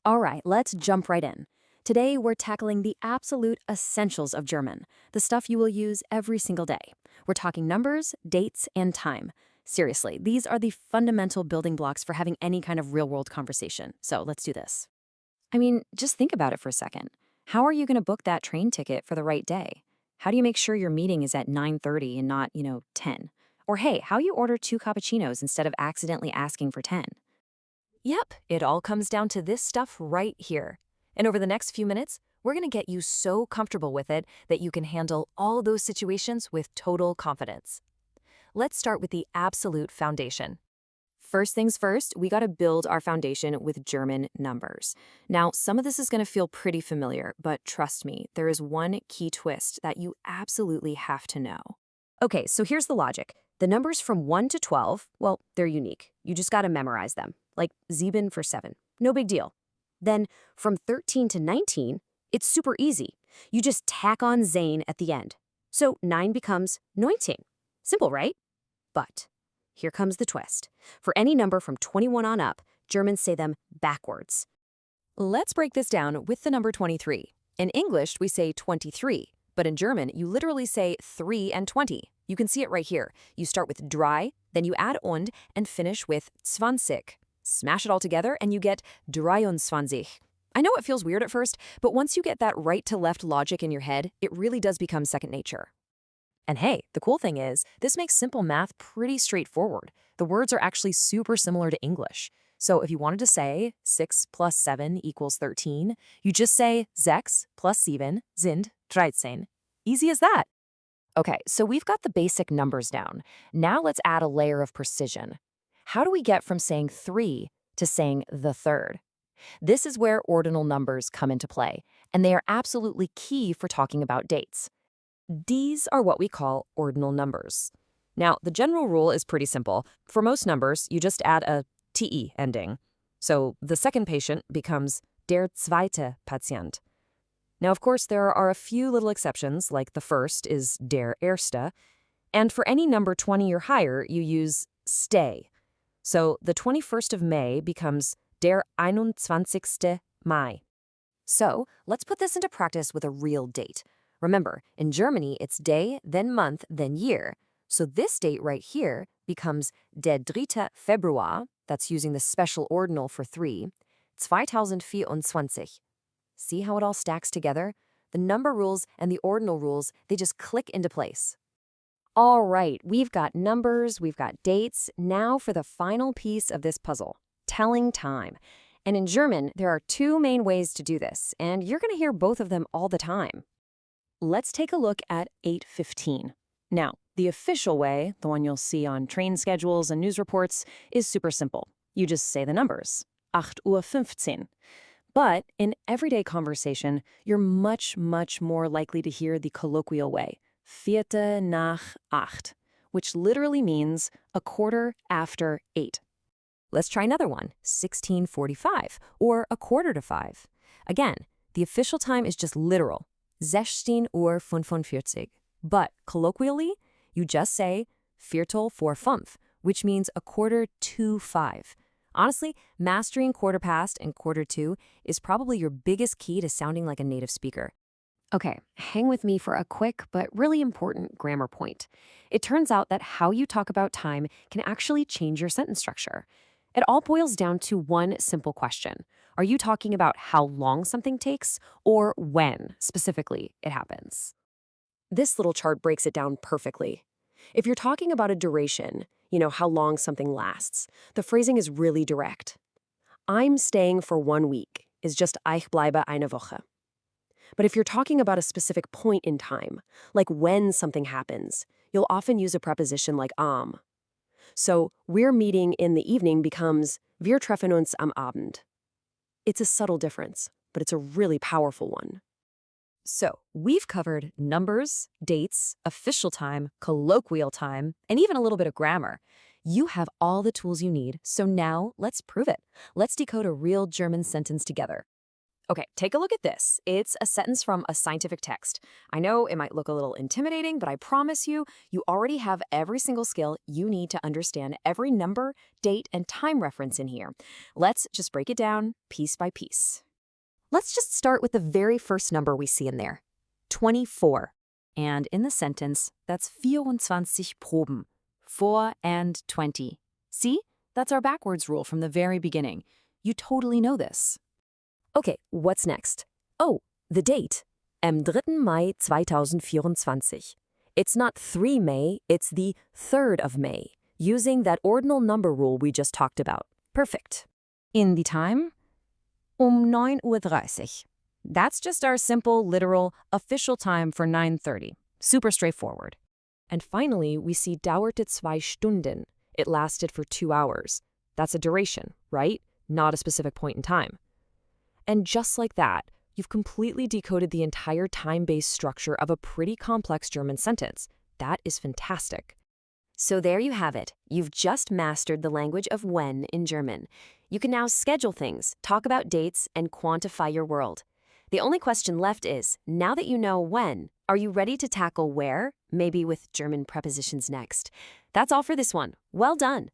All right, let's jump right in. Today, we're tackling the absolute essentials of German, the stuff you will use every single day. We're talking numbers, dates, and time. Seriously, these are the fundamental building blocks for having any kind of real-world conversation. So let's do this. I mean, just think about it for a second. How are you going to book that train ticket for the right day? How do you make sure your meeting is at 9:30 and not, 10? Or hey, how you order 2 cappuccinos instead of accidentally asking for 10? Yep, it all comes down to this stuff right here. And over the next few minutes, we're going to get you so comfortable with it that you can handle all those situations with total confidence. Let's start with the absolute foundation. First things first, we got to build our foundation with German numbers. Now, some of this is going to feel pretty familiar, but trust me, there is one key twist that you absolutely have to know. Okay, so here's the logic. The numbers from 1 to 12, well, they're unique. You just got to memorize them, like sieben for 7. No big deal. Then from 13 to 19, it's super easy. You just tack on zehn at the end. So 9 becomes neunzehn. Simple, right? But here comes the twist. For any number from 21 on up, Germans say them backwards. Let's break this down with the number 23. In English, we say 23, but in German, you literally say 3 and 20. You can see it right here. You start with drei, then you add und, and finish with 20. Smash it all together and you get dreizehn. I know it feels weird at first, but once you get that right-to-left logic in your head, it really does become second nature. And hey, the cool thing is, this makes simple math pretty straightforward. The words are actually super similar to English. So if you wanted to say 6 plus 7 equals 13, you just say 6 plus 7 sind dreizehn. Easy as that. Okay, so we've got the basic numbers down. Now let's add a layer of precision. How do we get from saying 3 to saying the third? This is where ordinal numbers come into play, and they are absolutely key for talking about dates. These are what we call ordinal numbers. Now, the general rule is pretty simple. For most numbers, you just add a te ending. So the second patient becomes der zweite Patient. Now, of course, there are a few little exceptions, like the first is der erste, and for any number 20 or higher, you use stay. So the 21st of May becomes der einundzwanzigste Mai. So let's put this into practice with a real date. Remember, in Germany, it's day, then month, then year. So this date right here becomes der dritte Februar, that's using the special ordinal for 3, zweitausendvierundzwanzig. See how it all stacks together? The number rules and the ordinal rules, they just click into place. All right, we've got numbers, we've got dates. Now for the final piece of this puzzle, telling time. And in German, there are two main ways to do this, and you're going to hear both of them all the time. Let's take a look at 8:15. Now, the official way, the one you'll see on train schedules and news reports, is super simple. You just say the numbers, 8:15. But in everyday conversation, you're much, much more likely to hear the colloquial way, Viertel nach acht, which literally means a quarter after 8. Let's try another one, 16:45, or a quarter to 5. Again, the official time is just literal, 16:45. But colloquially, you just say Viertel vor 5, which means a quarter to 5. Honestly, mastering quarter past and quarter to is probably your biggest key to sounding like a native speaker. Okay, hang with me for a quick but really important grammar point. It turns out that how you talk about time can actually change your sentence structure. It all boils down to one simple question. Are you talking about how long something takes or when, specifically, it happens? This little chart breaks it down perfectly. If you're talking about a duration, how long something lasts, the phrasing is really direct. I'm staying for 1 week is just ich bleibe eine Woche. But if you're talking about a specific point in time, like when something happens, you'll often use a preposition like am. So we're meeting in the evening becomes wir treffen uns am Abend. It's a subtle difference, but it's a really powerful one. So we've covered numbers, dates, official time, colloquial time, and even a little bit of grammar. You have all the tools you need, so now let's prove it. Let's decode a real German sentence together. Okay, take a look at this. It's a sentence from a scientific text. I know it might look a little intimidating, but I promise you, you already have every single skill you need to understand every number, date, and time reference in here. Let's just break it down piece by piece. Let's just start with the very first number we see in there, 24. And in the sentence, that's 24 Proben, 4 and 20. See? That's our backwards rule from the very beginning. You totally know this. Okay, what's next? Oh, the date. Am 3. Mai 2024. It's not 3 May, it's the 3rd of May, using that ordinal number rule we just talked about. Perfect. In the time? 9:30. That's just our simple, literal, official time for 9:30. Super straightforward. And finally, we see dauerte 2 Stunden. It lasted for 2 hours. That's a duration, right? Not a specific point in time. And just like that, you've completely decoded the entire time-based structure of a pretty complex German sentence. That is fantastic. So there you have it. You've just mastered the language of when in German. You can now schedule things, talk about dates, and quantify your world. The only question left is, now that you know when, are you ready to tackle where? Maybe with German prepositions next. That's all for this one. Well done.